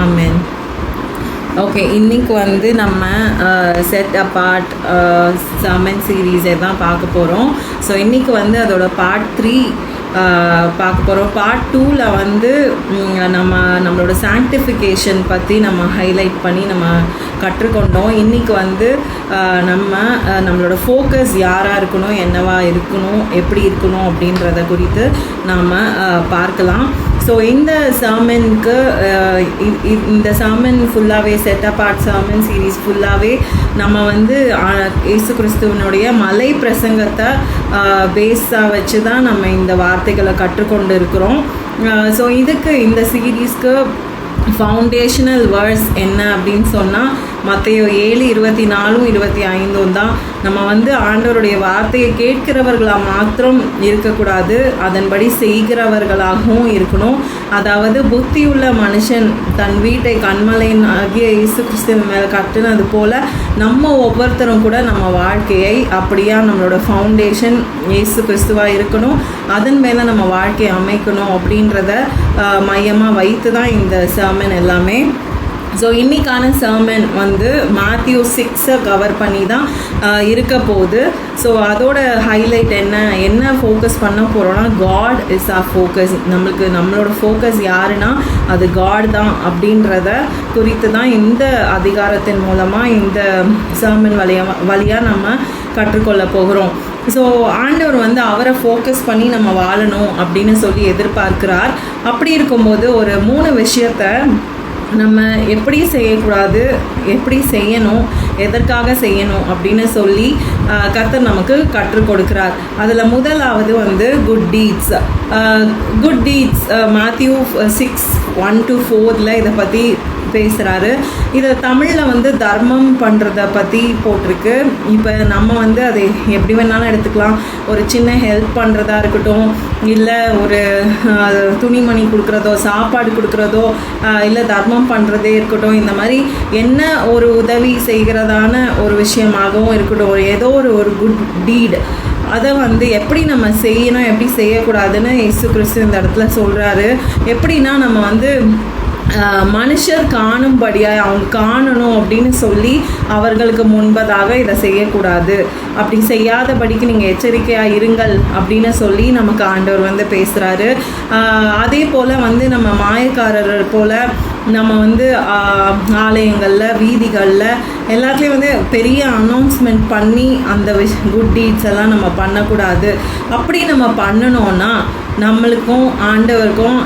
ஆமென். Okay, இன்றைக்கி வந்து நம்ம செட் அப்பார்ட் சர்மன் சீரீஸை தான் பார்க்க போகிறோம். ஸோ இன்றைக்கி வந்து அதோட பார்ட் 3 பார்க்க போகிறோம். பார்ட் 2ல் வந்து நம்மளோட சாங்டிஃபிகேஷன் பற்றி நம்ம ஹைலைட் பண்ணி நம்ம கற்றுக்கொண்டோம். இன்றைக்கி வந்து நம்மளோட ஃபோக்கஸ் யாராக இருக்கணும், என்னவா இருக்கணும், எப்படி இருக்கணும் அப்படின்றத குறித்து நாம் பார்க்கலாம். ஸோ இந்த சர்மனுக்கு இந்த சர்மன் ஃபுல்லாகவே செட் அப்பார்ட் சர்மன் சீரீஸ் ஃபுல்லாகவே நம்ம வந்து இயேசு கிறிஸ்துவனுடைய மலை பிரசங்கத்தை பேஸாக வச்சு தான் நம்ம இந்த வார்த்தைகளை கற்றுக்கொண்டு இருக்கிறோம். ஸோ இந்த சீரீஸ்க்கு ஃபவுண்டேஷனல் வேர்ஸ் என்ன அப்படின்னு சொன்னால் மத்தேயு 7:24-25 தான். நம்ம வந்து ஆண்டவருடைய வார்த்தையை கேட்கிறவர்களாக மாத்திரம் இருக்கக்கூடாது, அதன்படி செய்கிறவர்களாகவும் இருக்கணும். அதாவது புத்தியுள்ள மனுஷன் தன் வீட்டை கண்மலையின் ஆகிய இயேசு கிறிஸ்துவின் மேலே கட்டினது போல் நம்ம ஒவ்வொருத்தரும் கூட நம்ம வாழ்க்கையை அப்படியா நம்மளோட ஃபவுண்டேஷன் இயேசு கிறிஸ்துவாக இருக்கணும், அதன் மேலே நம்ம வாழ்க்கையை அமைக்கணும் அப்படின்றத மையமாக வைத்து தான் இந்த சர்மன் எல்லாமே. ஸோ இன்றைக்கான சர்மன் வந்து Matthew 6 கவர் பண்ணி தான் இருக்க போகுது. ஸோ அதோட ஹைலைட் என்ன ஃபோக்கஸ் பண்ண போகிறோன்னா, காட் இஸ் ஆர் ஃபோக்கஸ். நம்மளோட ஃபோக்கஸ் யாருன்னா அது காட் தான் அப்படின்றத குறித்து தான் இந்த அதிகாரத்தின் மூலமாக இந்த சர்மன் வழியாக நம்ம கற்றுக்கொள்ள போகிறோம். ஸோ ஆண்டவர் வந்து அவரை ஃபோக்கஸ் பண்ணி நம்ம வாழணும் அப்படின்னு சொல்லி எதிர்பார்க்கிறார். அப்படி இருக்கும்போது ஒரு 3 விஷயத்தை நம்ம எப்படி செய்யக்கூடாது, எப்படி செய்யணும், எதற்காக செய்யணும் அப்படின்னு சொல்லி கர்த்தர் நமக்கு கற்றுக் கொடுக்கிறார். அதில் முதலாவது வந்து குட் டீட்ஸ். Matthew 6:1-4 இதை பற்றி பேசுகிறாரு. இதை தமிழில் வந்து தர்மம் பண்ணுறத பற்றி போட்டிருக்கு. இப்போ நம்ம வந்து அதை எப்படி வேணாலும் எடுத்துக்கலாம். ஒரு சின்ன ஹெல்ப் பண்ணுறதா இருக்கட்டும், இல்லை ஒரு துணிமணி கொடுக்குறதோ, சாப்பாடு கொடுக்குறதோ, இல்லை தர்மம் பண்ணுறதே இருக்கட்டும், இந்த மாதிரி என்ன ஒரு உதவி செய்கிறதான ஒரு விஷயமாகவும் இருக்கட்டும், ஏதோ ஒரு குட் டீட் அதை வந்து எப்படி நம்ம செய்யணும், எப்படி செய்யக்கூடாதுன்னு இயேசு கிறிஸ்து இந்த இடத்துல சொல்கிறாரு. எப்படின்னா நம்ம வந்து மனுஷர் காணும்படியாக அவங்க காணணும் அப்படின்னு சொல்லி அவர்களுக்கு முன்பதாக இதை செய்யக்கூடாது, அப்படி செய்யாதபடிக்கு நீங்கள் எச்சரிக்கையாக இருங்கள் அப்படின்னு சொல்லி நமக்கு ஆண்டவர் வந்து பேசுகிறாரு. அதே போல் வந்து நம்ம மாயக்காரர் போல் நம்ம வந்து ஆலயங்களில், வீதிகளில் எல்லாத்துலேயும் வந்து பெரிய அனௌன்ஸ்மெண்ட் பண்ணி அந்த குட் டீட்ஸ் எல்லாம் நம்ம பண்ணக்கூடாது. அப்படி நம்ம பண்ணணும்னா நம்மளுக்கும் ஆண்டவருக்கும்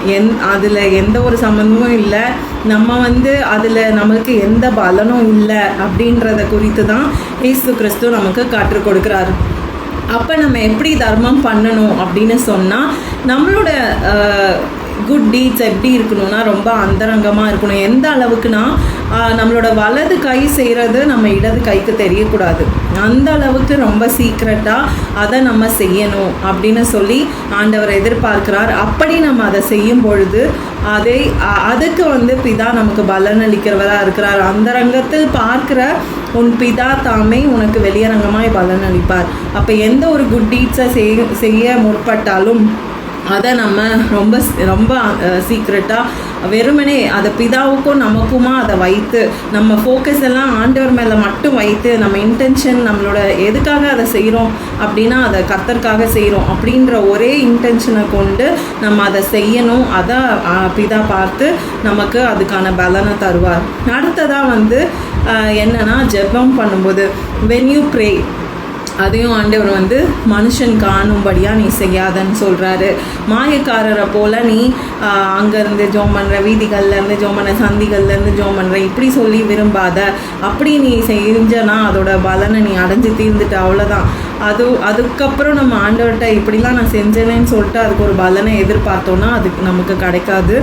அதில் எந்த ஒரு சம்மந்தமும் இல்லை, நம்ம வந்து அதில் நம்மளுக்கு எந்த பலனும் இல்லை அப்படின்றத குறித்து தான் இயேசு கிறிஸ்து நமக்கு கற்றுக் கொடுக்குறாரு. அப்போ நம்ம எப்படி தர்மம் பண்ணணும் அப்படின்னு சொன்னால், நம்மளோட குட் டீட்ஸ் எப்படி இருக்கணும்னா ரொம்ப அந்தரங்கமாக இருக்கணும். எந்த அளவுக்குனா நம்மளோட வலது கை செய்கிறது நம்ம இடது கைக்கு தெரியக்கூடாது, அந்த அளவுக்கு ரொம்ப சீக்ரெட்டாக அதை நம்ம செய்யணும் அப்படின்னு சொல்லி ஆண்டவர் எதிர்பார்க்கிறார். அப்படி நம்ம அதை செய்யும் பொழுது அதுக்கு வந்து பிதா நமக்கு பலன் அளிக்கிறவராக இருக்கிறார். அந்தரங்கத்தில் பார்க்கிற உன் பிதா தாமே உனக்கு வெளியரங்கமாய் பலன் அளிப்பார். அப்போ எந்த ஒரு குட் டீட்ஸை செய்ய முற்பட்டாலும் அதை நம்ம ரொம்ப ரொம்ப சீக்ரெட்டாக வெறுமனே அதை பிதாவுக்கும் நமக்குமா அதை வைத்து நம்ம ஃபோக்கஸ் எல்லாம் ஆண்டவர் மேலே மட்டும் வைத்து நம்ம இன்டென்ஷன் நம்மளோட எதுக்காக அதை செய்கிறோம் அப்படின்னா அதை கர்த்தருக்காக செய்கிறோம் அப்படின்ற ஒரே இன்டென்ஷனை கொண்டு நம்ம அதை செய்யணும். அதை பிதா பார்த்து நமக்கு அதுக்கான பலனை தருவார். அடுத்ததாக வந்து என்னன்னா, ஜெபம் பண்ணும்போது when you pray, அதையும் ஆண்டவர் வந்து மனுஷன் காணும்படியாக நீ செய்யாதன்னு சொல்கிறாரு. மாயக்காரரை போல் நீ அங்கேருந்து ஜோம் பண்ணுற, வீதிகள்லேருந்து ஜோம் பண்ண, சந்திகள்லேருந்து ஜோம் பண்ணுற, இப்படி சொல்லி விரும்பாத. அப்படி நீ செஞ்சனா அதோட பலனை நீ அடைஞ்சு தீர்ந்துட்ட, அவ்வளோதான். அதுக்கப்புறம் நம்ம ஆண்டவர்கிட்ட இப்படிலாம் நான் செஞ்சேனேன்னு சொல்லிட்டு அதுக்கு ஒரு பலனை எதிர்பார்த்தோன்னா அதுக்கு நமக்கு கிடைக்காது.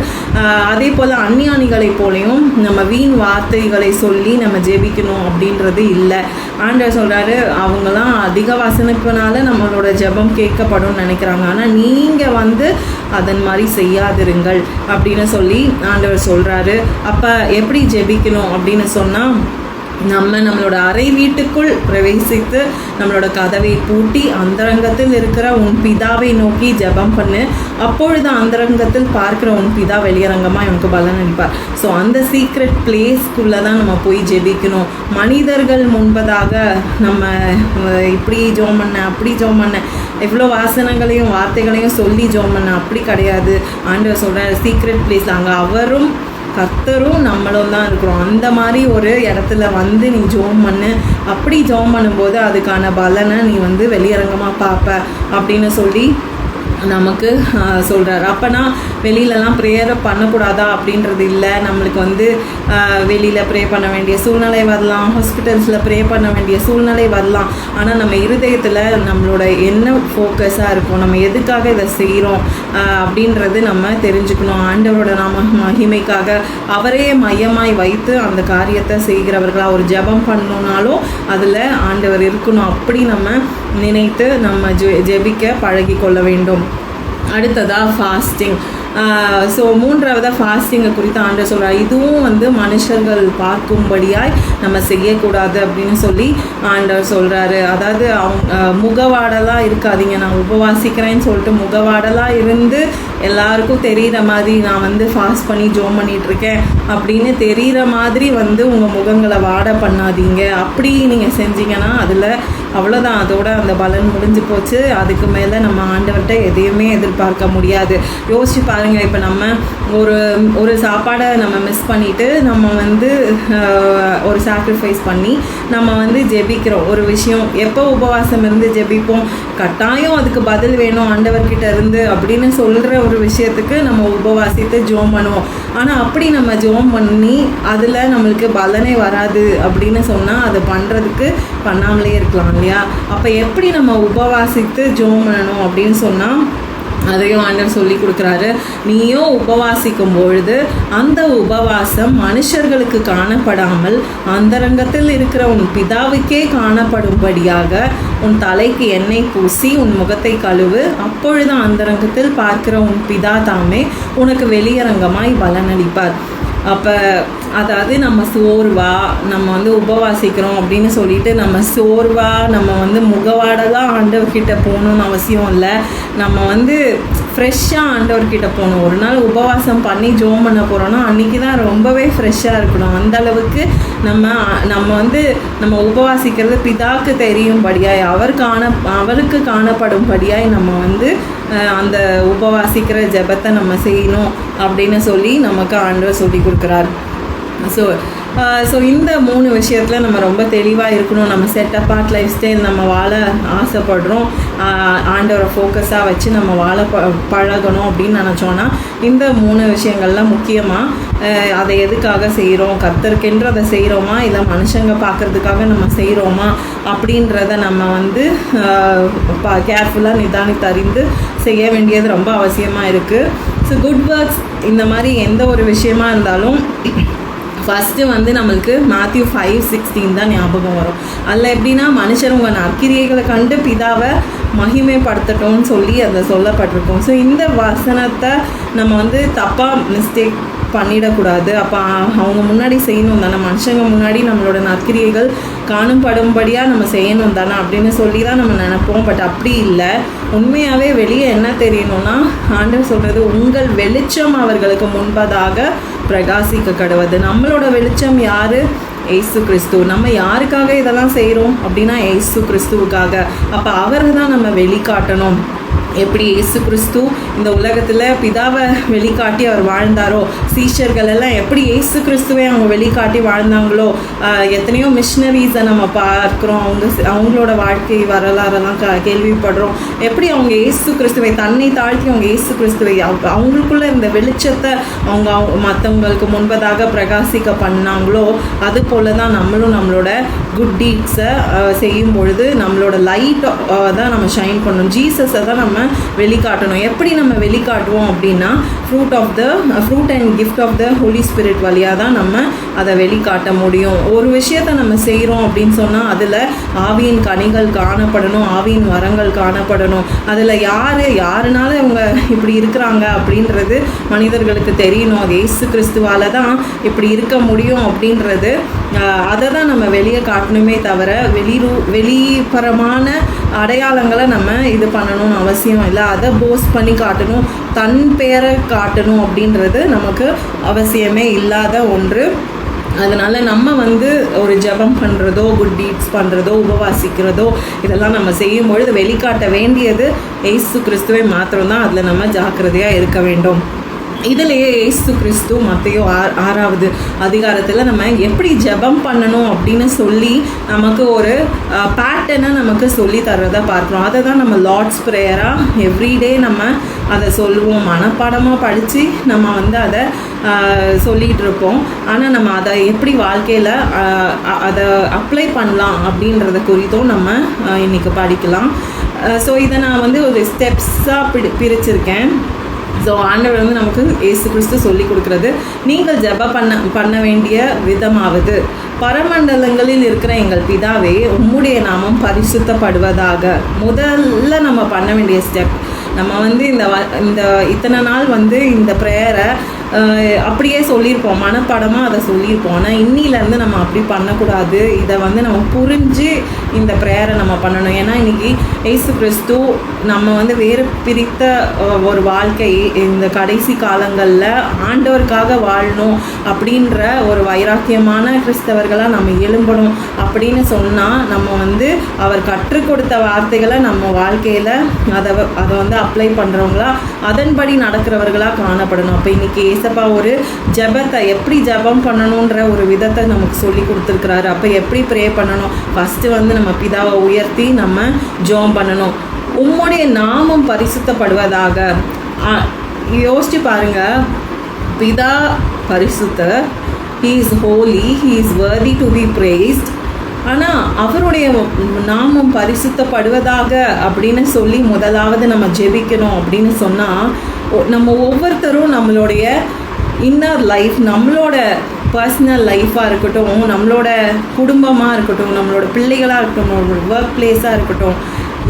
அதே போல் அந்நியானிகளை போலையும் நம்ம வீண் வார்த்தைகளை சொல்லி நம்ம ஜெபிக்கணும் அப்படின்றது இல்லை. ஆண்டவர் சொல்கிறாரு, அவங்களாம் அதிக வசனிப்புனால நம்மளோட ஜெபம் கேட்கப்படும் நினைக்கிறாங்க, ஆனால் நீங்கள் வந்து அதன் மாதிரி செய்யாதிருங்கள் அப்படின்னு சொல்லி ஆண்டவர் சொல்கிறாரு. அப்போ எப்படி ஜெபிக்கணும் அப்படின்னு சொன்னால், நம்மளோட அறை வீட்டுக்குள் பிரவேசித்து நம்மளோட கதவை பூட்டி அந்தரங்கத்தில் இருக்கிற உன் பிதாவை நோக்கி ஜெபம் பண்ணு. அப்பொழுது அந்தரங்கத்தில் பார்க்குற உன் பிதா வெளியரங்கமாக எனக்கு பலன் அளிப்பார். ஸோ அந்த சீக்ரெட் பிளேஸ்க்குள்ளே தான் நம்ம போய் ஜெபிக்கணும். மனிதர்கள் முன்பதாக நம்ம இப்படி ஜோம் பண்ண அப்படி ஜோம் பண்ண எவ்வளோ வாசனங்களையும் வார்த்தைகளையும் சொல்லி ஜோம் பண்ண அப்படி கிடையாது. ஆண்டவர் சொல்கிற சீக்ரெட் பிளேஸ் அங்கே அவரும் கர்த்தரும் நம்மளும் தான் இருக்கிறோம். அந்த மாதிரி ஒரு இடத்துல வந்து நீ ஜோம் பண்ணு. அப்படி ஜோம் பண்ணும்போது அதுக்கான பலனை நீ வந்து வெளியரங்கமாக பார்ப்ப அப்படின்னு சொல்லி நமக்கு சொல்கிறார். அப்போனா வெளியிலலாம் ப்ரேயரை பண்ணக்கூடாதா அப்படின்றது இல்லை. நம்மளுக்கு வந்து வெளியில் ப்ரே பண்ண வேண்டிய சூழ்நிலை வரலாம், ஹாஸ்பிட்டல்ஸில் ப்ரே பண்ண வேண்டிய சூழ்நிலை வரலாம். ஆனால் நம்ம இருதயத்தில் நம்மளோட என்ன ஃபோக்கஸாக இருக்கும், நம்ம எதுக்காக இதை செய்கிறோம் அப்படின்றது நம்ம தெரிஞ்சுக்கணும். ஆண்டவரோட நாம மகிமைக்காக அவரே மையமாய் வைத்து அந்த காரியத்தை செய்கிறவர்களாக ஒரு ஜெபம் பண்ணணுன்னாலும் அதில் ஆண்டவர் இருக்கணும். அப்படி நம்ம நினைத்து நம்ம ஜெபிக்க பழகி கொள்ள வேண்டும். அடுத்ததாக ஃபாஸ்டிங். ஸோ மூன்றாவதாக ஃபாஸ்டிங்கை குறித்து ஆண்டவர் சொல்கிறார். இதுவும் வந்து மனுஷர்கள் பார்க்கும்படியாய் நம்ம செய்யக்கூடாது அப்படின்னு சொல்லி ஆண்டவர் சொல்கிறாரு. அதாவது முகவாடலாம் இருக்காதீங்க. நான் உபவாசிக்கிறேன்னு சொல்லிட்டு முகவாடலாம் இருந்து எல்லாருக்கும் தெரிகிற மாதிரி நான் வந்து ஃபாஸ்ட் பண்ணி ஜோம் பண்ணிகிட்ருக்கேன் அப்படின்னு தெரிகிற மாதிரி வந்து உங்கள் முகங்களை வாட பண்ணாதீங்க. அப்படி நீங்கள் செஞ்சீங்கன்னா அதில் அவ்வளோதான், அதோட அந்த பலன் முடிஞ்சு போச்சு. அதுக்கு மேலே நம்ம ஆண்டவர்கிட்ட எதையுமே எதிர்பார்க்க முடியாது. யோசிச்சு பாருங்கள், இப்போ நம்ம ஒரு சாப்பாடை நம்ம மிஸ் பண்ணிவிட்டு நம்ம வந்து ஒரு சாக்ரிஃபைஸ் பண்ணி நம்ம வந்து ஜெபிக்கிறோம். ஒரு விஷயம் எப்போ உபவாசம் இருந்து ஜெபிப்போம், கட்டாயம் அதுக்கு பதில் வேணும் ஆண்டவர்கிட்ட இருந்து அப்படின்னு சொல்கிற ஒரு விஷயத்துக்கு நம்ம உபவாசித்து ஜோம் பண்ணுவோம். ஆனால் அப்படி நம்ம ஜோம் பண்ணி அதில் நம்மளுக்கு பலனே வராது அப்படின்னு சொன்னால் அது பண்ணுறதுக்கு பண்ணாமலே இருக்கலாம் இல்லையா? அப்போ எப்படி நம்ம உபவாசித்து ஜோம் பண்ணணும் அப்படின்னு சொன்னால் அதையும் ஆண்டவர் சொல்லி கொடுக்குறாரு. நீயும் உபவாசிக்கும் பொழுது அந்த உபவாசம் மனுஷர்களுக்கு காணப்படாமல் அந்தரங்கத்தில் இருக்கிற உன் பிதாவுக்கே காணப்படும்படியாக உன் தலைக்கு எண்ணெய் பூசி உன் முகத்தை கழுவு. அப்பொழுது அந்தரங்கத்தில் பார்க்கிற உன் பிதா தாமே உனக்கு வெளியரங்கமாய் பலனளிப்பார். அப்போ அதாவது நம்ம நம்ம வந்து உபவாசிக்கிறோம் அப்படின்னு சொல்லிட்டு நம்ம நம்ம வந்து முகவாடெல்லாம் ஆண்டவர்கிட்ட போகணுன்னு அவசியம் இல்லை. நம்ம வந்து ஃப்ரெஷ்ஷாக ஆண்டவர்கிட்ட போகணும். ஒரு நாள் உபவாசம் பண்ணி ஜோம் பண்ண போகிறோன்னா அன்றைக்கி தான் ரொம்பவே ஃப்ரெஷ்ஷாக இருக்கணும். அந்தளவுக்கு நம்ம வந்து நம்ம உபவாசிக்கிறது பிதாக்கு தெரியும்படியாய் அவருக்கு காணப்படும்படியாய் நம்ம வந்து அந்த உபவாசிக்கிற ஜெபத்தை நம்ம செய்யணும் அப்படின்னு சொல்லி நமக்கு ஆண்டவர் சொல்லி கொடுக்குறார். ஸோ இந்த 3 விஷயத்தில் நம்ம ரொம்ப தெளிவாக இருக்கணும். நம்ம செட் அப்பார்ட் லைஃப் ஸ்டைல் நம்ம வாழ ஆசைப்படுறோம், ஆண்டவரை ஃபோக்கஸாக வச்சு நம்ம வாழ பழகணும் அப்படின்னு நினச்சோன்னா இந்த 3 விஷயங்கள்லாம் முக்கியமாக அதை எதுக்காக செய்கிறோம், கர்த்தருக்கென்று அதை செய்கிறோமா இல்லை மனுஷங்க பார்க்குறதுக்காக நம்ம செய்கிறோமா அப்படின்றத நம்ம வந்து கேர்ஃபுல்லாக நிதானித்தறிந்து செய்ய வேண்டியது ரொம்ப அவசியமாக இருக்குது. ஸோ குட் ஒர்க்ஸ் இந்த மாதிரி எந்த ஒரு விஷயமா இருந்தாலும் ஃபஸ்ட்டு வந்து நம்மளுக்கு Matthew 5:16 தான் ஞாபகம் வரும். அதில் எப்படின்னா மனுஷர் உங்கள் நற்கிரியைகளை கண்டு பிதாவை மகிமைப்படுத்தட்டோன்னு சொல்லி அதில் சொல்லப்பட்டிருக்கோம். ஸோ இந்த வசனத்தை நம்ம வந்து தப்பாக மிஸ்டேக் பண்ணிடக்கூடாது. அப்போ அவங்க முன்னாடி செய்யணும் தானே, மனுஷங்க முன்னாடி நம்மளோட நற்கிரியைகள் காணும்படும்படியாக நம்ம செய்யணும் தானே அப்படின்னு சொல்லி தான் நம்ம நினைப்போம். பட் அப்படி இல்லை. உண்மையாகவே வெளியே என்ன தெரியணும்னா ஆண்டவர் சொல்கிறது உங்கள் வெளிச்சம் அவர்களுக்கு முன்பதாக பிரகாசிக்க கடவுது. நம்மளோட வெளிச்சம் யார்? ஏசு கிறிஸ்து. நம்ம யாருக்காக இதெல்லாம் செய்கிறோம் அப்படின்னா ஏசு கிறிஸ்துவுக்காக. அப்போ அவரை தான் நம்ம வெளிக்காட்டணும். எப்படி ஏசு கிறிஸ்து இந்த உலகத்தில் பிதாவை வெளிக்காட்டி அவர் வாழ்ந்தாரோ, சீஷர்கள் எல்லாம் எப்படி ஏசு கிறிஸ்துவை அவங்க வெளிக்காட்டி வாழ்ந்தாங்களோ, எத்தனையோ மிஷினரிஸை நம்ம பார்க்குறோம். அவங்களோட வாழ்க்கை வரலாறெல்லாம் கேள்விப்படுறோம். எப்படி அவங்க ஏசு கிறிஸ்துவை தன்னை தாழ்த்தி அவங்க ஏசு கிறிஸ்துவை அவங்களுக்குள்ள இந்த வெளிச்சத்தை அவங்க மற்றவங்களுக்கு முன்பதாக பிரகாசிக்க பண்ணாங்களோ, அது போல தான் நம்மளும் நம்மளோட குட் டீட்ஸை செய்யும் பொழுது நம்மளோட லைட்டை தான் நம்ம ஷைன் பண்ணணும். ஜீசஸை தான் நம்ம வெளிக்காட்டணும். எப்படி நம்ம வெளிக்காட்டுவோம் அப்படின்னா fruit and gift of the holy spirit வழியாக தான் நம்ம அதை வெளிக்காட்ட முடியும். ஒரு விஷயத்தை நம்ம செய்கிறோம் அப்படின்னு சொன்னால் அதில் ஆவியின் கனிகள் காணப்படணும், ஆவியின் வரங்கள் காணப்படணும். அதில் யாருனால இவங்க இப்படி இருக்கிறாங்க அப்படின்றது மனிதர்களுக்கு தெரியணும். அது இயேசு கிறிஸ்துவால் தான் இப்படி இருக்க முடியும் அப்படின்றது, அதை தான் நம்ம வெளியே காட்டணுமே தவிர வெளிப்புறமான அடையாளங்களை நம்ம இது பண்ணணும்னு அவசியம் இல்லை. அதை போஸ்ட் பண்ணி காட்டணும், தன் பேரை காட்டணும் அப்படின்றது நமக்கு அவசியமே இல்லாத ஒன்று. அதனால் நம்ம ஒரு ஜெபம் பண்ணுறதோ, குட் டீட்ஸ் பண்ணுறதோ, உபவாசிக்கிறதோ இதெல்லாம் நம்ம செய்யும் பொழுது வெளிக்காட்ட வேண்டியது இயேசு கிறிஸ்துவை மாத்திரம்தான். அதில் நம்ம ஜாக்கிரதையாக இருக்க வேண்டும். இதிலேயே இயேசு கிறிஸ்து மத்தேயு 6வது அதிகாரத்தில் நம்ம எப்படி ஜெபம் பண்ணணும் அப்படின்னு சொல்லி நமக்கு ஒரு பேட்டர்னை நமக்கு சொல்லி தர்றதை பார்க்குறோம். அதை தான் நம்ம லார்ட்ஸ் ப்ரேயராக எவ்ரிடே நம்ம அதை சொல்லுவோம். மனப்பாடமாக படித்து நம்ம அதை சொல்லிகிட்டு இருப்போம். ஆனால் நம்ம அதை எப்படி வாழ்க்கையில் அதை அப்ளை பண்ணலாம் அப்படின்றத குறித்தும் நம்ம இன்றைக்கி படிக்கலாம். ஸோ இதை நான் ஒரு ஸ்டெப்ஸாக பிரிச்சிருக்கேன். ஸோ ஆண்டவர் நமக்கு இயேசு கிறிஸ்து சொல்லி கொடுக்குறது, நீங்கள் ஜெபம் பண்ண வேண்டிய விதமாவது, பரமண்டலங்களில் இருக்கிற எங்கள் பிதாவே உம்முடைய நாமம் பரிசுத்தப்படுவதாக. முதல்ல நம்ம பண்ண வேண்டிய ஸ்டெப், நம்ம இந்த இத்தனை நாள் இந்த ப்ரேயரை அப்படியே சொல்லியிருப்போம், மனப்பாடமாக அதை சொல்லியிருப்போம். ஆனால் இன்னிலேருந்து நம்ம அப்படி பண்ணக்கூடாது. இதை நம்ம புரிஞ்சு இந்த ப்ரேயரை நம்ம பண்ணணும். ஏன்னா இன்றைக்கி இயேசு கிறிஸ்து நம்ம வேறு பிரித்த ஒரு வாழ்க்கை, இந்த கடைசி காலங்களில் ஆண்டவருக்காக வாழணும் அப்படின்ற ஒரு வைராக்கியமான கிறிஸ்தவர்களாக நம்ம எழும்பணும் அப்படின்னு சொன்னால் நம்ம அவர் கற்றுக் கொடுத்த வார்த்தைகளை நம்ம வாழ்க்கையில் அதை அப்ளை பண்ணுறவங்களா, அதன்படி நடக்கிறவர்களாக காணப்படணும். அப்போ இன்றைக்கி ஏசப்பா ஒரு ஜெபத்தை எப்படி ஜெபம் பண்ணணுன்ற ஒரு விதத்தை நமக்கு சொல்லி கொடுத்துருக்குறாரு. அப்போ எப்படி ப்ரே பண்ணணும்? ஃபஸ்ட்டு நம்ம பிதாவை உயர்த்தி நம்ம ஜெபம் பண்ணணும். உம்முடைய நாமம் பரிசுத்தப்படுவதாக. யோசிச்சு பாருங்க, பிதா பரிசுத்தர், he is holy, he is worthy to be praised. ஆனால் அவருடைய நாமம் பரிசுத்தப்படுவதாக அப்படின்னு சொல்லி முதலாவது நம்ம ஜெபிக்கணும் அப்படின்னு சொன்னால், நம்ம ஒவ்வொருத்தரும் நம்மளுடைய இன்னர் லைஃப், நம்மளோட பர்சனல் லைஃபாக இருக்கட்டும், நம்மளோட குடும்பமாக இருக்கட்டும், நம்மளோட பிள்ளைகளாக இருக்கட்டும், நம்மளோட ஒர்க் பிளேஸாக இருக்கட்டும்,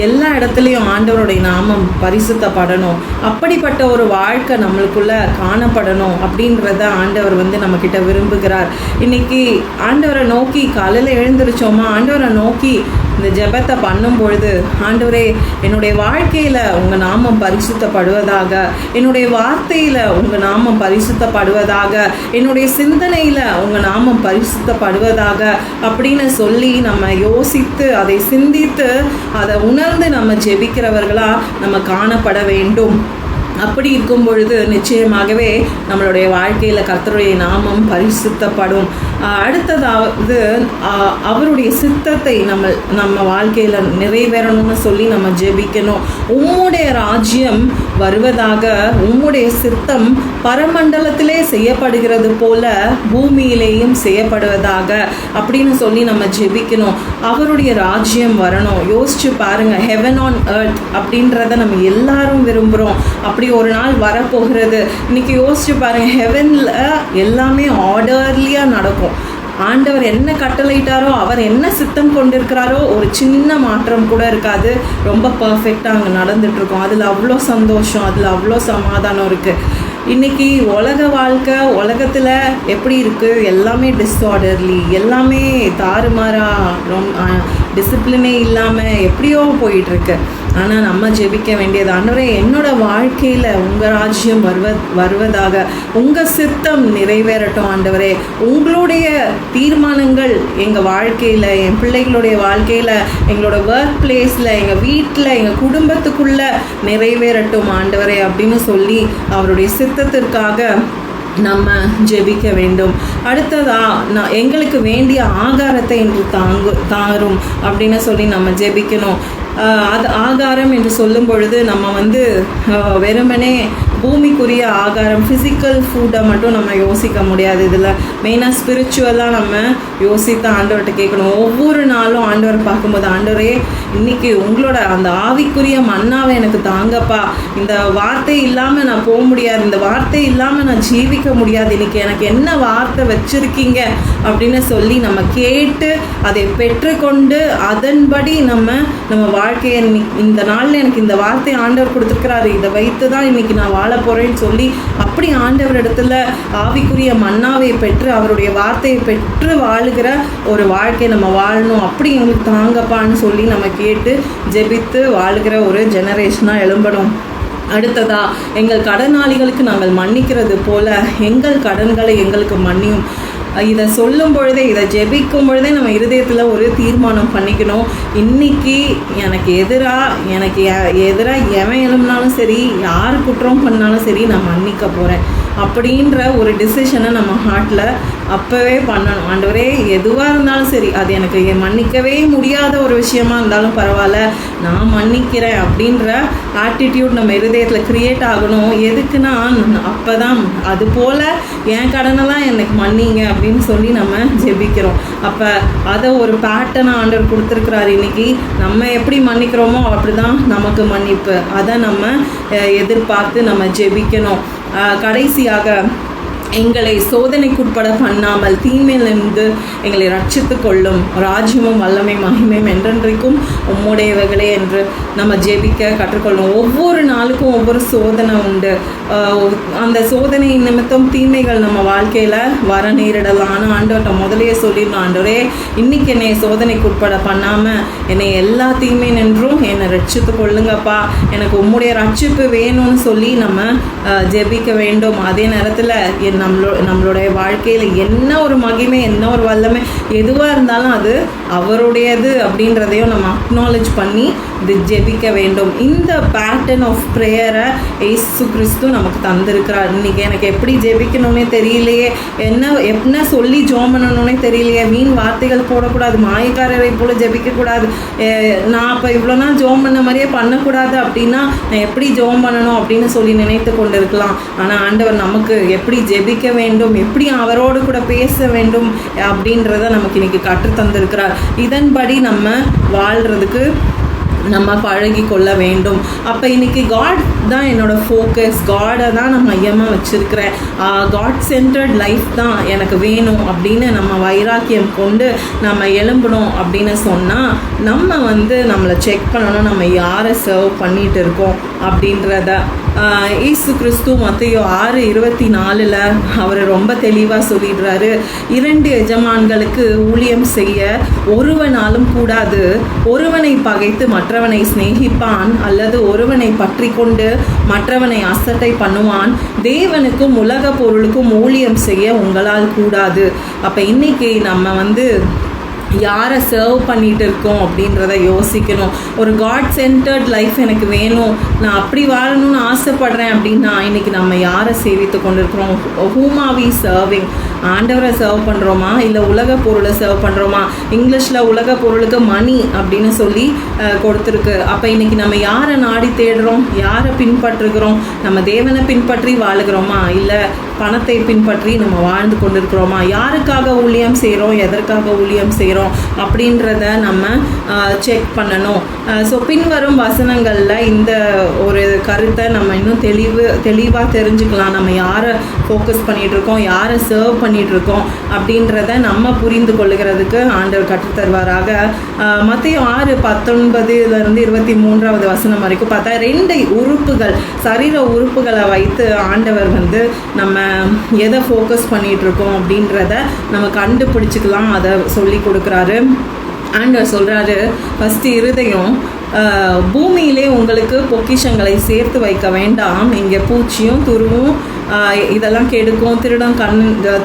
எல்லா இடத்துலையும் ஆண்டவருடைய நாமம் பரிசுத்தப்படணும். அப்படிப்பட்ட ஒரு வாழ்க்கை நம்மளுக்குள்ளே காணப்படணும் அப்படின்றத ஆண்டவர் நம்மக்கிட்ட விரும்புகிறார். இன்றைக்கி ஆண்டவரை நோக்கி காலையில் எழுந்திரிச்சோமா, ஆண்டவரை நோக்கி இந்த ஜெபத்தை பண்ணும் பொழுது, ஆண்டவரே என்னுடைய வாழ்க்கையில் உங்கள் நாமம் பரிசுத்தப்படுவதாக, என்னுடைய வார்த்தையில் உங்கள் நாமம் பரிசுத்தப்படுவதாக, என்னுடைய சிந்தனையில் உங்கள் நாமம் பரிசுத்தப்படுவதாக அப்படின்னு சொல்லி நம்ம யோசித்து அதை சிந்தித்து அதை உணர்ந்து நம்ம ஜெபிக்கிறவர்களாக நம்ம காணப்பட வேண்டும். அப்படி இருக்கும் பொழுது நிச்சயமாகவே நம்மளுடைய வாழ்க்கையில் கர்த்தருடைய நாமம் பரிசுத்தப்படும். அடுத்ததாவது அவருடைய சித்தத்தை நம்ம வாழ்க்கையில் நிறைவேறணும்னு சொல்லி நம்ம ஜெபிக்கணும். உம்முடைய ராஜ்யம் வருவதாக, உம்முடைய சித்தம் பரமண்டலத்திலே செய்யப்படுகிறது போல பூமியிலேயும் செய்யப்படுவதாக அப்படின்னு சொல்லி நம்ம ஜெபிக்கணும். அவருடைய ராஜ்யம் வரணும். யோசிச்சு பாருங்க, ஹெவன் ஆன் எர்த் அப்படின்றத நம்ம எல்லாரும் விரும்புகிறோம். அப்படி ஒரு நாள் வரப்போகிறது. இன்னைக்கு யோசிச்சு பாருங்க, ஹெவன்ல எல்லாமே ஆர்டர்லியாக நடக்கும். ஆண்டவர் என்ன கட்டளையிட்டாரோ, அவர் என்ன சித்தம் கொண்டிருக்கிறாரோ, ஒரு சின்ன மாற்றம் கூட இருக்காது. ரொம்ப பர்ஃபெக்டாக அங்கே நடந்துட்டுருக்கோம். அதில் அவ்வளோ சந்தோஷம், அதில் அவ்வளோ சமாதானம் இருக்குது. இன்றைக்கி உலக வாழ்க்கை, உலகத்தில் எப்படி இருக்குது? எல்லாமே டிஸ்ஆர்டர்லி, எல்லாமே தாறுமாறாக, ரொம்ப டிசிப்ளினே இல்லாமல் எப்படியோ போயிட்டுருக்கு. ஆனால் நம்ம ஜெபிக்க வேண்டியது, ஆண்டவரே என்னோடய வாழ்க்கையில் உங்கள் ராஜ்யம் வருவதாக, உங்கள் சித்தம் நிறைவேறட்டும். ஆண்டவரே உங்களுடைய தீர்மானங்கள் எங்கள் வாழ்க்கையில், என் பிள்ளைகளுடைய வாழ்க்கையில், எங்களோட ஒர்க் பிளேஸில், எங்கள் வீட்டில், எங்கள் குடும்பத்துக்குள்ளே நிறைவேறட்டும் ஆண்டவரே அப்படின்னு சொல்லி அவருடைய சித்தத்திற்காக நம்ம ஜெபிக்க வேண்டும். எங்களுக்கு வேண்டிய ஆகாரத்தை இன்று தாரும் அப்படின்னு சொல்லி நம்ம ஜெபிக்கணும். அது ஆகாரம் என்று சொல்லும் பொழுது நம்ம வெறுமனே பூமிக்குரிய ஆகாரம் ஃபிசிக்கல் ஃபுட்டை மட்டும் நம்ம யோசிக்க முடியாது. இதில் மெயினாக ஸ்பிரிச்சுவலாக நம்ம யோசித்து ஆண்டவர்கிட்ட கேட்கணும். ஒவ்வொரு நாளும் ஆண்டவர் பார்க்கும்போது, ஆண்டவரே இன்னைக்கு உங்களோட அந்த ஆவிக்குரிய மன்னாவை எனக்கு தாங்கப்பா, இந்த வார்த்தை இல்லாமல் நான் போக முடியாது, இந்த வார்த்தை இல்லாமல் நான் ஜீவிக்க முடியாது, இன்னைக்கு எனக்கு என்ன வார்த்தை வச்சுருக்கீங்க அப்படின்னு சொல்லி நம்ம கேட்டு அதை பெற்றுக்கொண்டு அதன்படி நம்ம வாழ்க்கையை இந்த நாளில் எனக்கு இந்த வார்த்தை ஆண்டவர் கொடுத்துருக்கிறாரு, இதை வைத்து தான் இன்னைக்கு நான் வாழ போகிறேன்னு சொல்லி அப்படி ஆண்டவர் இடத்துல ஆவிக்குரிய மன்னாவை பெற்று அவருடைய வார்த்தையை பெற்று வாழுகிற ஒரு வாழ்க்கை நம்ம வாழணும். அப்படி எங்களுக்கு தாங்கப்பான்னு சொல்லி நம்ம கேட்டு ஜெபித்து வாழுகிற ஒரு ஜெனரேஷனாக எழும்பணும். அடுத்ததா, எங்கள் கடனாளிகளுக்கு நாங்கள் மன்னிக்கிறது போல எங்கள் கடன்களை எங்களுக்கு மன்னியும். இதை சொல்லும் பொழுதே, இதை ஜெபிக்கும் பொழுதே நம்ம இருதயத்தில் ஒரு தீர்மானம் பண்ணிக்கணும். இன்றைக்கி எனக்கு எதிராக எவன் எழும்பினாலும் சரி, யார் குற்றம் பண்ணாலும் சரி, நான் மன்னிக்க போகிறேன் அப்படின்ற ஒரு டிசிஷனை நம்ம ஹார்ட்டில் அப்போவே பண்ணணும். ஆண்டவரே எதுவாக இருந்தாலும் சரி, அது எனக்கு மன்னிக்கவே முடியாத ஒரு விஷயமா இருந்தாலும் பரவாயில்ல, நான் மன்னிக்கிறேன் அப்படின்ற ஆட்டிடியூட் நம்ம இருதயத்தில் க்ரியேட் ஆகணும். எதுக்குன்னா, அப்போ தான் அது போல் என் கடனை தான் எனக்கு மன்னிங்க அப்படின்னு சொல்லி நம்ம ஜெபிக்கிறோம். அப்போ அதை ஒரு பேட்டர்னாக ஆண்டவர் கொடுத்துருக்குறாரு. இன்றைக்கி நம்ம எப்படி மன்னிக்கிறோமோ அப்படி தான் நமக்கு மன்னிப்பு. அதை நம்ம எதிர்பார்த்து நம்ம ஜெபிக்கணும். கடைசியாக, எங்களை சோதனைக்குட்பட பண்ணாமல் தீமையிலிருந்து எங்களை ரட்சித்து கொள்ளும், ராஜ்யமும் வல்லமை மகிமையும் என்றென்றைக்கும் உம்முடையவர்களே என்று நம்ம ஜெபிக்க கற்றுக்கொள்ளும். ஒவ்வொரு நாளுக்கும் ஒவ்வொரு சோதனை உண்டு. அந்த சோதனை நிமித்தம் தீமைகள் நம்ம வாழ்க்கையில் வர நேரிடலாம். ஆனால் ஆண்டவர்கிட்ட முதலையே சொல்லிடணும், ஆண்டவரே இன்னைக்கு என்னை சோதனைக்குட்பட பண்ணாமல் என்னை எல்லா தீமை நின்றும் என்னை ரட்சித்து கொள்ளுங்கப்பா, எனக்கு உம்முடைய ரட்சிப்பு வேணும்னு சொல்லி நம்ம ஜெபிக்க வேண்டும். அதே நேரத்தில் நம்மளுடைய வாழ்க்கையில் என்ன ஒரு மகிமை, என்ன ஒரு வல்லமை எதுவாக இருந்தாலும் அது அவருடையது அப்படின்றதையும் நம்ம அக்னாலேஜ் பண்ணி இது ஜெபிக்க வேண்டும். இந்த பேட்டர்ன் ஆஃப் ப்ரேயரை இயேசு கிறிஸ்து நமக்கு தந்திருக்கிறார். இன்றைக்கி எனக்கு எப்படி ஜெபிக்கணும்னே தெரியலையே, என்ன சொல்லி ஜெபம் பண்ணணும்னே தெரியலையே, வீண் வார்த்தைகள் போடக்கூடாது, மாயக்காரரை போல் ஜெபிக்கக்கூடாது, நான் இப்போ இவ்வளோ நாள் ஜெபம் பண்ண மாதிரியே பண்ணக்கூடாது அப்படின்னா நான் எப்படி ஜெபம் பண்ணணும் அப்படின்னு சொல்லி நினைத்து கொண்டு இருக்கலாம். ஆனால் ஆண்டவர் நமக்கு எப்படி ஜெபிக்க வேண்டும், எப்படி அவரோடு கூட பேச வேண்டும் அப்படின்றத நமக்கு இன்னைக்கு கற்றுத்தந்திருக்கிறார். இதன்படி நம்ம வாழ்கிறதுக்கு நம்ம பழகி கொள்ள வேண்டும். அப்போ இன்றைக்கி காட் தான் என்னோடய ஃபோக்கஸ், காடை தான் நான் மையமாக வச்சுருக்கிறேன், காட் சென்டர்ட் லைஃப் தான் எனக்கு வேணும் அப்படின்னு நம்ம வைராக்கியம் கொண்டு நம்ம எழும்பணும் அப்படின்னு சொன்னால் நம்ம நம்மளை செக் பண்ணணும், நம்ம யாரை சர்வ் பண்ணிகிட்டு இருக்கோம் அப்படின்றத. இயேசு கிறிஸ்து மத்தேயு 6:24 அவர் ரொம்ப தெளிவாக சொல்லிடுறாரு, 2 எஜமான்களுக்கு ஊழியம் செய்ய ஒருவனாலும் கூடாது, ஒருவனை பகைத்து மற்றவனை சிநேகிப்பான், அல்லது ஒருவனை பற்றி கொண்டு மற்றவனை அசட்டை பண்ணுவான், தேவனுக்கும் உலக பொருளுக்கும் ஊழியம் செய்ய உங்களால் கூடாது. அப்போ இன்னைக்கு நம்ம யாரை சர்வ் பண்ணிகிட்டு இருக்கோம் அப்படின்றத யோசிக்கணும். ஒரு காட் சென்டர்ட் லைஃப் எனக்கு வேணும், நான் அப்படி வாழணும்னு ஆசைப்படுறேன் அப்படின்னா இன்றைக்கி நம்ம யாரை சேவித்து கொண்டு இருக்கிறோம்? ஹூம் ஆர் வி சர்விங்? ஆண்டவரை சர்வ் பண்ணுறோமா, இல்லை உலக பொருளை சர்வ் பண்ணுறோமா? இங்கிலீஷில் உலக பொருளுக்கு மணி அப்படின்னு சொல்லி கொடுத்துருக்கு. அப்போ இன்றைக்கி நம்ம யாரை நாடி தேடுறோம், யாரை பின்பற்றுகிறோம்? நம்ம தேவனை பின்பற்றி வாழுகிறோமா, இல்லை பணத்தை பின்பற்றி நம்ம வாழ்ந்து கொண்டிருக்கிறோமா? யாருக்காக ஊழியம் செய்கிறோம், எதற்காக ஊழியம் செய்கிறோம் அப்படின்றத நம்ம செக் பண்ணணும். ஸோ பின்வரும் வசனங்களில் இந்த ஒரு கருத்தை நம்ம இன்னும் தெளிவாக தெரிஞ்சுக்கலாம். நம்ம யாரை ஃபோக்கஸ் பண்ணிகிட்ருக்கோம், யாரை சர்வ் பண்ணிகிட்ருக்கோம் அப்படின்றத நம்ம புரிந்து கொள்ளுகிறதுக்கு ஆண்டவர் கற்றுத்தருவாராக. மத்தேயு 6:19-23 வசனம் வரைக்கும் பார்த்தா 2 உறுப்புகள், சரீர உறுப்புகளை வைத்து ஆண்டவர் நம்ம எதை ஃபோக்கஸ் பண்ணிகிட்ருக்கோம் அப்படின்றத நம்ம கண்டுபிடிச்சிக்கலாம். அதை சொல்லி கொடுக்குறாரு. ஆண்டவர் சொல்கிறாரு, ஃபஸ்ட்டு இருதயம், பூமியிலே உங்களுக்கு பொக்கிஷங்களை சேர்த்து வைக்க வேண்டாம், இங்கே பூச்சியும் துருவும் இதெல்லாம் கெடுக்கும்,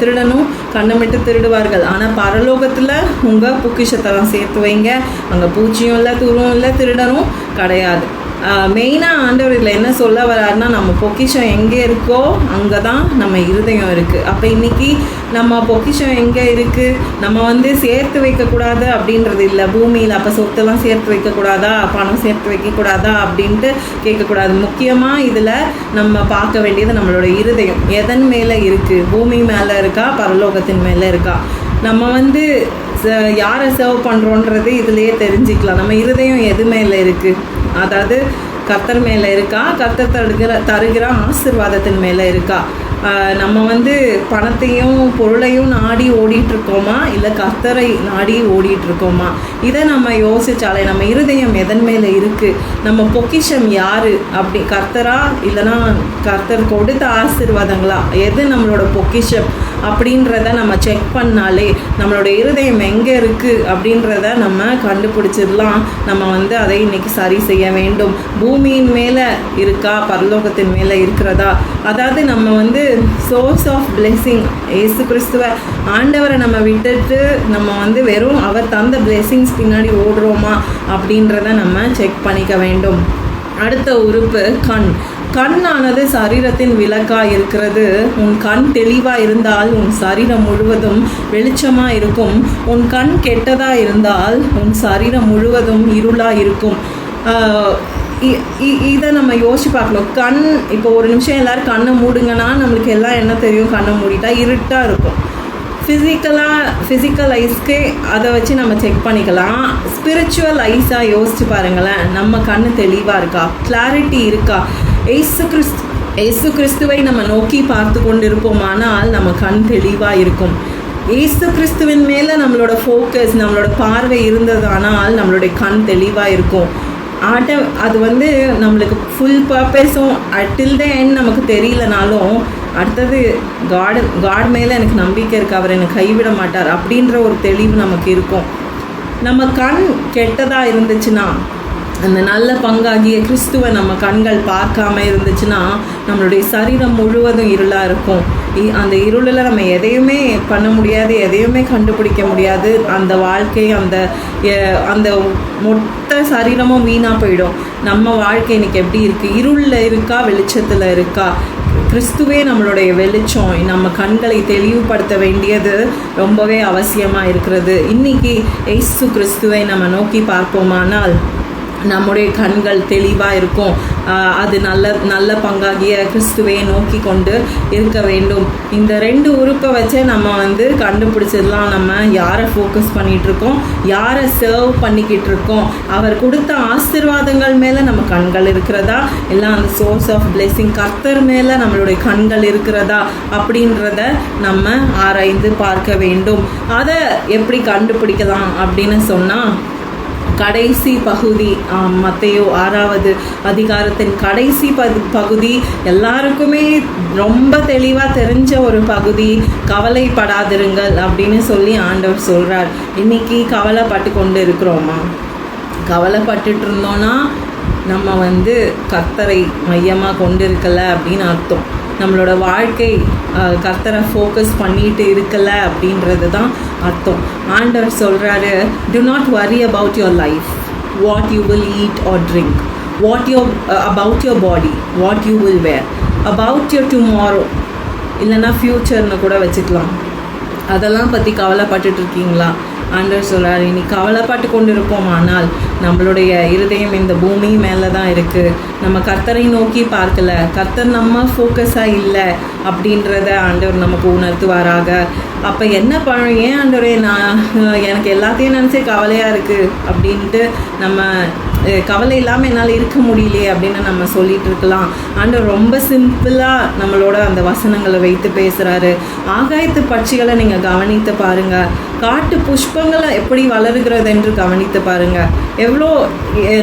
திருடனும் கண்ணமிட்டு திருடுவார்கள், ஆனால் பரலோகத்தில் உங்கள் பொக்கிஷத்தெல்லாம் சேர்த்து வைங்க, அங்கே பூச்சியும் இல்லை, துருவும் இல்லை, திருடனும் கிடையாது. மெயினாக ஆண்டவர் இதில் என்ன சொல்ல வர்றாருன்னா, நம்ம பொக்கிஷம் எங்கே இருக்கோ அங்கே தான் நம்ம இருதயம் இருக்குது. அப்போ இன்றைக்கி நம்ம பொக்கிஷம் எங்கே இருக்குது, நம்ம வந்து சேர்த்து வைக்கக்கூடாது அப்படின்றது இல்லை. பூமியில் அப்போ சொத்தெல்லாம் சேர்த்து வைக்கக்கூடாதா, பணம் சேர்த்து வைக்கக்கூடாதா அப்படின்ட்டு கேட்கக்கூடாது. முக்கியமாக இதில் நம்ம பார்க்க வேண்டியது நம்மளோட இருதயம் எதன் மேலே இருக்குது. பூமி மேலே இருக்கா, பரலோகத்தின் மேலே இருக்கா. நம்ம வந்து யாரை சர்வ் பண்ணுறோன்றது இதுலேயே தெரிஞ்சுக்கலாம். நம்ம இருதயம் எது மேலே இருக்குது, அதாவது கர்த்தர் மேலே இருக்கா, கர்த்தர் தருகிற ஆசீர்வாதத்தின் மேலே இருக்கா. நம்ம வந்து பணத்தையும் பொருளையும் நாடி ஓடிட்டுருக்கோமா, இல்லை கர்த்தரை நாடி ஓடிட்டுருக்கோமா, இதை நம்ம யோசித்தாலே நம்ம இருதயம் எதன் மேலே இருக்குது, நம்ம பொக்கிஷம் யார், அப்படி கர்த்தரா இல்லைனா கர்த்தர் கொடுத்த ஆசீர்வாதங்களா, எது நம்மளோட பொக்கிஷம் அப்படின்றத நம்ம செக் பண்ணாலே நம்மளோட இருதயம் எங்கே இருக்குது அப்படின்றத நம்ம கண்டுபிடிச்சிடலாம். நம்ம வந்து அதை இன்றைக்கி சரி செய்ய வேண்டும். பூமியின் மேலே இருக்கா, பரலோகத்தின் மேலே இருக்கிறதா, அதாவது நம்ம வந்து சோர்ஸ் ஆஃப் பிளெஸ்ஸிங் இயேசு கிறிஸ்துவ ஆண்டவரை நம்ம விட்டுட்டு நம்ம வந்து வெறும் அவர் தந்த பிளெஸ்ஸிங்ஸ் பின்னாடி ஓடுறோமா அப்படின்றத நம்ம செக் பண்ணிக்க வேண்டும். அடுத்த உறுப்பு கண். கண்ணானது சரீரத்தின் விளக்காக இருக்கிறது. உன் கண் தெளிவாக இருந்தால் உன் சரீரம் முழுவதும் வெளிச்சமாக இருக்கும். உன் கண் கெட்டதாக இருந்தால் உன் சரீரம் முழுவதும் இருளாக இருக்கும். இதை நம்ம யோசிச்சு பார்க்கணும். கண் இப்போ ஒரு நிமிஷம் எல்லோரும் கண்ணை மூடுங்கன்னா நம்மளுக்கு எல்லாம் என்ன தெரியும், கண்ணை மூடிட்டா இருட்டாக இருக்கும். ஃபிசிக்கல் ஐஸ்க்கே அதை வச்சு நம்ம செக் பண்ணிக்கலாம். ஸ்பிரிச்சுவல் ஐஸாக யோசிச்சு பாருங்களேன். நம்ம கண் தெளிவாக இருக்கா, கிளாரிட்டி இருக்கா, ஏசு கிறிஸ்துவை நம்ம நோக்கி பார்த்து கொண்டு இருப்போமானால் நம்ம கண் தெளிவாக இருக்கும். ஏசு கிறிஸ்துவின் மேலே நம்மளோட ஃபோக்கஸ், நம்மளோட பார்வை இருந்ததானால் நம்மளுடைய கண் தெளிவாக இருக்கும். அது வந்து நம்மளுக்கு ஃபுல் பர்பஸும் டில் த எண்ட் நமக்கு தெரியலனாலும் அடுத்தது காட் மேலே எனக்கு நம்பிக்கை இருக்குது, அவர் என்னை கைவிட மாட்டார் அப்படின்ற ஒரு தெளிவு நமக்கு இருக்கும். நம்ம கண் கெட்டதாக இருந்துச்சுன்னா, அந்த நல்ல பங்காகிய கிறிஸ்துவை நம்ம கண்கள் பார்க்காம இருந்துச்சுன்னா நம்மளுடைய சரீரம் முழுவதும் இருளாக இருக்கும். அந்த இருளில் நம்ம எதையுமே பண்ண முடியாது, எதையுமே கண்டுபிடிக்க முடியாது. அந்த வாழ்க்கை அந்த மொத்த சரீரமும் வீணாக போயிடும். நம்ம வாழ்க்கை இன்றைக்கி எப்படி இருக்குது, இருளில் இருக்கா, வெளிச்சத்தில் இருக்கா? கிறிஸ்துவே நம்மளுடைய வெளிச்சம். நம்ம கண்களை தெளிவுபடுத்த வேண்டியது ரொம்பவே அவசியமாக இருக்கிறது. இன்றைக்கி இயேசு கிறிஸ்துவை நம்ம நோக்கி பார்ப்போமானால் நம்முடைய கண்கள் தெளிவாக இருக்கும். அது நல்ல பங்காகிய கிறிஸ்துவை நோக்கி கொண்டு இருக்க வேண்டும். இந்த 2 உறுப்பை வச்சே நம்ம வந்து கண்டுபிடிச்சிடலாம் நம்ம யாரை ஃபோக்கஸ் பண்ணிகிட்ருக்கோம், யாரை சர்வ் பண்ணிக்கிட்டு இருக்கோம். அவர் கொடுத்த ஆசீர்வாதங்கள் மேலே நம்ம கண்கள் இருக்கிறதா, எல்லாம் அந்த சோர்ஸ் ஆஃப் பிளெஸ்ஸிங் கர்த்தர் மேலே நம்மளுடைய கண்கள் இருக்கிறதா அப்படின்றத நம்ம ஆராய்ந்து பார்க்க வேண்டும். அதை எப்படி கண்டுபிடிக்கலாம் அப்படின்னு சொன்னால், கடைசி பகுதி மத்தேயு 6வது அதிகாரத்தின் கடைசி பகுதி எல்லாருக்குமே ரொம்ப தெளிவாக தெரிஞ்ச ஒரு பகுதி. கவலைப்படாதிருங்கள் அப்படின்னு சொல்லி ஆண்டவர் சொல்கிறார். இன்றைக்கி கவலைப்பட்டு கொண்டு இருக்கிறோமா? கவலைப்பட்டுட்டு இருந்தோன்னா நம்ம வந்து கர்த்தரை மையமாக கொண்டு இருக்கலை அப்படின்னு அர்த்தம். நம்மளோட வாழ்க்கை கர்த்தரை ஃபோக்கஸ் பண்ணிட்டு இருக்கலை அப்படின்றது தான் அர்த்தம். ஆண்டவர் சொல்கிறாரு, do not worry about your life, what you will eat or drink, about your body, what you will wear, about your tomorrow, இல்லைன்னா ஃப்யூச்சர்னு கூட வச்சுக்கலாம். அதெல்லாம் பற்றி கவலைப்பட்டுட்டு இருக்கீங்களா? ஆண்டவர் சொல்கிறார், இனி கவலைப்பட்டு கொண்டு இருப்போமானால் நம்மளுடைய இருதயம் இந்த பூமி மேலே தான் இருக்குது. நம்ம கர்த்தரை நோக்கி பார்க்கல, கர்த்தர் நம்ம ஃபோக்கஸாக இல்லை அப்படின்றத ஆண்டவர் நமக்கு உணர்த்துவாராக. அப்போ என்ன ஏன் ஆண்டவரே எனக்கு எல்லாத்தையும் நினச்சி கவலையாக இருக்குது அப்படின்ட்டு நம்ம கவலை இல்லாமல் என்னால் இருக்க முடியலையே அப்படின்னு நம்ம சொல்லிகிட்டு இருக்கலாம். ஆண்டவர் ரொம்ப சிம்பிளாக நம்மளோட அந்த வசனங்களை வைத்து பேசுகிறாரு. ஆகாயத்து பட்சிகளை நீங்கள் கவனித்து பாருங்கள், காட்டு புஷ்பங்களை எப்படி வளருகிறது என்று கவனித்து பாருங்கள். எவ்வளோ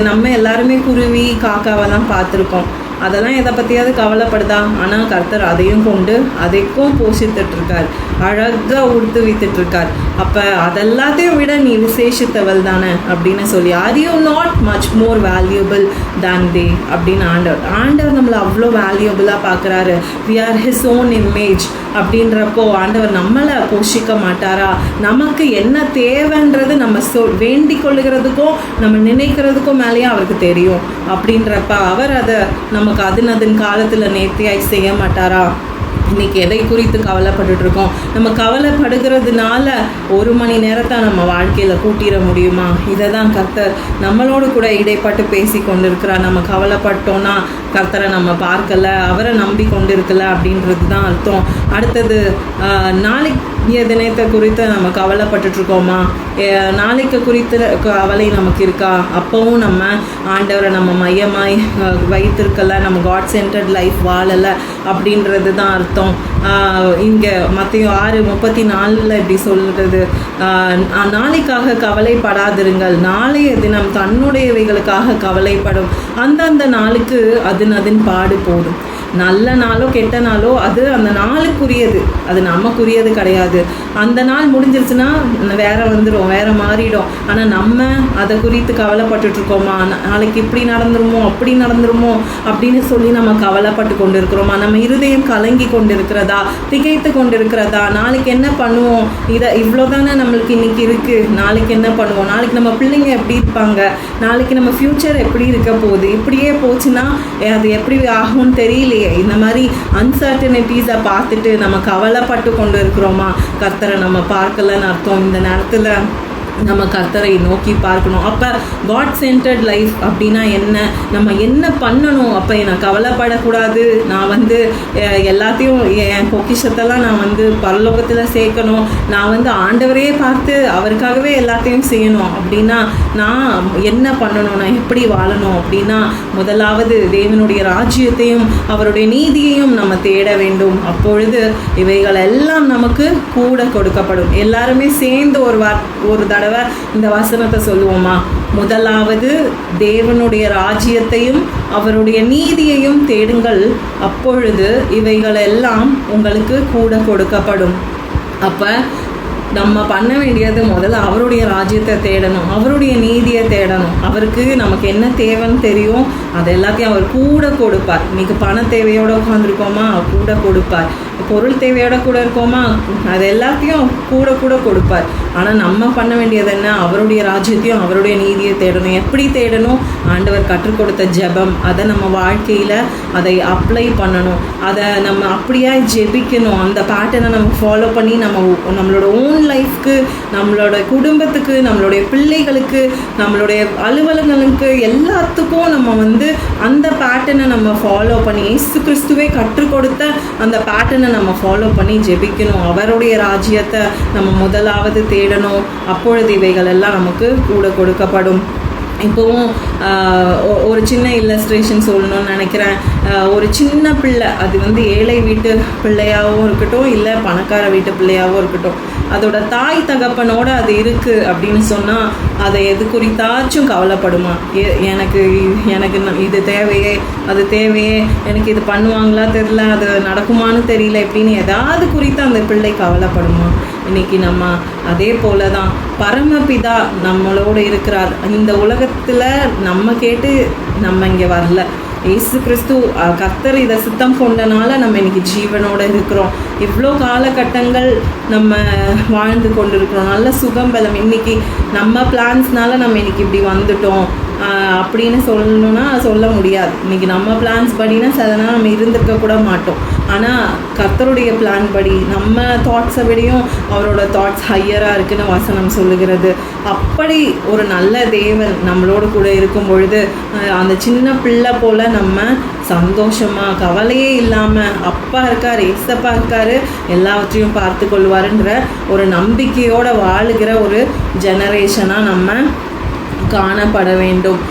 நம்ம எல்லாருமே குருவி காக்காவெல்லாம் பார்த்துருக்கோம். அதெல்லாம் எதை பற்றியாவது கவலைப்படுதா? ஆனால் கர்த்தர் அதையும் கொண்டு அதைக்கும் போஷித்துட்ருக்கார், அழகாக உடுத்து வைத்துட்ருக்கார். அப்போ அதெல்லாத்தையும் விட நீ விசேஷித்தவள் தானே அப்படின்னு சொல்லி, are you not much more valuable than they அப்படின்னு ஆண்டவர் நம்மளை அவ்வளோ வேல்யூபிளாக பார்க்குறாரு. We are his own image அப்படின்றப்போ ஆண்டவர் நம்மளை போஷிக்க மாட்டாரா? நமக்கு என்ன தேவைன்றது நம்ம வேண்டிக் கொள்ளுகிறதுக்கும் நம்ம நினைக்கிறதுக்கும் மேலேயே அவருக்கு தெரியும். அப்படின்றப்ப அவர் அதை நமக்கு அதன் காலத்தில் நேர்த்தியாய் செய்ய மாட்டாரா? இன்றைக்கி எதை குறித்து கவலைப்பட்டுட்ருக்கோம்? நம்ம கவலைப்படுகிறதுனால 1 மணி நேரத்தை நம்ம வாழ்க்கையில் கூட்டிட முடியுமா? இதை தான் கர்த்தர் நம்மளோடு கூட இடைப்பட்டு பேசி கொண்டு இருக்கிறார். நம்ம கவலைப்பட்டோன்னா கர்த்தரை நம்ம பார்க்கலை, அவரை நம்பி கொண்டு இருக்கல அப்படின்றது தான் அர்த்தம். அடுத்தது, நாளைக்கு தினத்தை குறித்து நம்ம கவலைப்பட்டுட்ருக்கோமா? நாளைக்கு குறித்து கவலை நமக்கு இருக்கா? அப்போவும் நம்ம ஆண்டவரை நம்ம மையமாய் வைத்திருக்கலை, நம்ம காட் சென்டர்ட் லைஃப் வாழலை அப்படின்றது தான் அர்த்தம். இங்கே மத்திய 6:34 இப்படி சொல்கிறது, நாளைக்காக கவலைப்படாதிருங்கள், நாளைய தினம் தன்னுடையவைகளுக்காக கவலைப்படும், அந்தந்த நாளுக்கு அதன் பாடு போடும். நல்ல நாளோ கெட்ட நாளோ அது அந்த நாளுக்குரியது, அது நமக்குரியது கிடையாது. அந்த நாள் முடிஞ்சிருச்சுன்னா வேற வந்துடும், வேற மாறிடும். ஆனால் நம்ம அதை குறித்து கவலைப்பட்டுட்ருக்கோமா? நாளைக்கு இப்படி நடந்துருமோ அப்படி நடந்துருமோ அப்படின்னு சொல்லி நம்ம கவலைப்பட்டு கொண்டு இருக்கிறோமா? நம்ம இருதயம் கலங்கி கொண்டு இருக்கிறதா, திகைத்து கொண்டு இருக்கிறதா? நாளைக்கு என்ன பண்ணுவோம், இவ்வளோதானே நம்மளுக்கு இன்னைக்கு இருக்குது, நாளைக்கு என்ன பண்ணுவோம், நாளைக்கு நம்ம பிள்ளைங்க எப்படி இருப்பாங்க, நாளைக்கு நம்ம ஃப்யூச்சர் எப்படி இருக்க போகுது, இப்படியே போச்சுன்னா அது எப்படி ஆகும்னு தெரியலையே. இந்த மாதிரி அன்சர்டனிட்டிஸை பார்த்துட்டு நம்ம கவலைப்பட்டு கொண்டு இருக்கிறோமா? கர்த்தரை நம்ம பார்க்கலன்னு அர்த்தம். இந்த நேரத்தில் நம்ம கர்த்தரை நோக்கி பார்க்கணும். அப்போ காட் சென்டர்ட் லைஃப் அப்படின்னா என்ன, நம்ம என்ன பண்ணணும்? அப்போ நான் கவலைப்படக்கூடாது, நான் எல்லாத்தையும் என் பொக்கிஷத்தெல்லாம் நான் பரலோகத்தில் சேர்க்கணும், நான் ஆண்டவரையே பார்த்து அவருக்காகவே எல்லாத்தையும் செய்யணும் அப்படின்னா நான் என்ன பண்ணணும், நான் எப்படி வாழணும் அப்படின்னா, முதலாவது தேவனுடைய ராஜ்யத்தையும் அவருடைய நீதியையும் நம்ம தேட வேண்டும். அப்பொழுது இவைகள் எல்லாம் நமக்கு கூட கொடுக்கப்படும். எல்லாருமே சேர்ந்து ஒரு தடவை இந்த வசனத்தை சொல்லுவோமா? முதலாவது தேவனுடைய ராஜ்யத்தையும் அவருடைய நீதியையும் தேடுங்கள், அப்பொழுது இவைகள் எல்லாம் உங்களுக்கு கூட கொடுக்கப்படும். அப்போ நம்ம பண்ண வேண்டியது முதல்ல அவருடைய ராஜ்யத்தை தேடணும், அவருடைய நீதியை தேடணும். அவருக்கு நமக்கு என்ன தேவைன்னு தெரியும், அது எல்லாத்தையும் அவர் கூட கொடுப்பார். இன்றைக்கி பண தேவையோடு உட்காந்துருக்கோமா, கூட கொடுப்பார். பொருள் தேவையோட கூட இருக்கோமா, அது எல்லாத்தையும் கூட கொடுப்பார். ஆனால் நம்ம பண்ண வேண்டியது என்ன, அவருடைய ராஜ்யத்தையும் அவருடைய நீதியை தேடணும். எப்படி தேடணும்? ஆண்டவர் கற்றுக் கொடுத்த ஜெபம், அதை நம்ம வாழ்க்கையில் அதை அப்ளை பண்ணணும், அதை நம்ம அப்படியே ஜெபிக்கணும். அந்த பேட்டர்னை நம்ம ஃபாலோ பண்ணி நம்மளோட ஓன் லைஃப்க்கு, நம்மளோட குடும்பத்துக்கு, நம்மளுடைய பிள்ளைகளுக்கு, நம்மளுடைய அலுவலகங்களுக்கு எல்லாத்துக்கும் நம்ம அந்த பேட்டர்னை நம்ம ஃபாலோ பண்ணி, இயேசு கிறிஸ்துவே கற்றுக் கொடுத்த அந்த பேட்டர்னை நம்ம ஃபாலோ பண்ணி ஜெபிக்கணும். அவருடைய ராஜ்யத்தை நம்ம முதலாவது தேடணும். அப்பொழுது இவைகள் எல்லாம் நமக்கு கூட கொடுக்கப்படும். இப்போவும் ஒரு சின்ன இல்லஸ்ட்ரேஷன் சொல்லணும்னு நினைக்கிறேன். ஒரு சின்ன பிள்ளை, அது ஏழை வீட்டு பிள்ளையாகவும் இருக்கட்டும், இல்லை பணக்கார வீட்டு பிள்ளையாகவும் இருக்கட்டும், அதோட தாய் தகப்பனோட அது இருக்குது அப்படின்னு சொன்னால் அதை எது குறித்தாச்சும் கவலைப்படுமா? எனக்கு இது தேவையே, அது தேவையே, எனக்கு இது பண்ணுவாங்களா தெரியல, அது நடக்குமான்னு தெரியல, இப்படின்னு ஏதாவது குறித்து அந்த பிள்ளை கவலைப்படுமா? இன்றைக்கி நம்ம அதே போல தான், பரமபிதா நம்மளோடு இருக்கிறார். இந்த உலகத்தில் நம்ம கேட்டு நம்ம இங்கே வரல, இயேசு கிறிஸ்து கர்த்தர் இதை சித்தம் கொண்டனால நம்ம இன்றைக்கி ஜீவனோடு இருக்கிறோம். இவ்வளோ காலகட்டங்கள் நம்ம வாழ்ந்து கொண்டு இருக்கிறோம், நல்ல சுகம் பலம். இன்றைக்கி நம்ம பிளான்ஸ்னால நம்ம இன்றைக்கி இப்படி வந்துட்டோம் அப்படின்னு சொல்லணும்னா சொல்ல முடியாது. இன்றைக்கி நம்ம பிளான்ஸ் படினா அதனால் நம்ம இருந்திருக்க கூட மாட்டோம். ஆனால் கர்த்தருடைய பிளான் படி நம்ம தாட்ஸை விடையும் அவரோட தாட்ஸ் ஹையராக இருக்குன்னு வசனம் சொல்லுகிறது. அப்படி ஒரு நல்ல தேவன் நம்மளோடு கூட இருக்கும் பொழுது அந்த சின்ன பிள்ளை போல் நம்ம சந்தோஷமாக கவலையே இல்லாமல் அப்பா இருக்கார், ஏசப்பா இருக்கார், எல்லாவற்றையும் பார்த்து கொள்வாருன்ற ஒரு நம்பிக்கையோடு வாழுகிற ஒரு ஜெனரேஷனாக நம்ம காணப்பட வேண்டும்.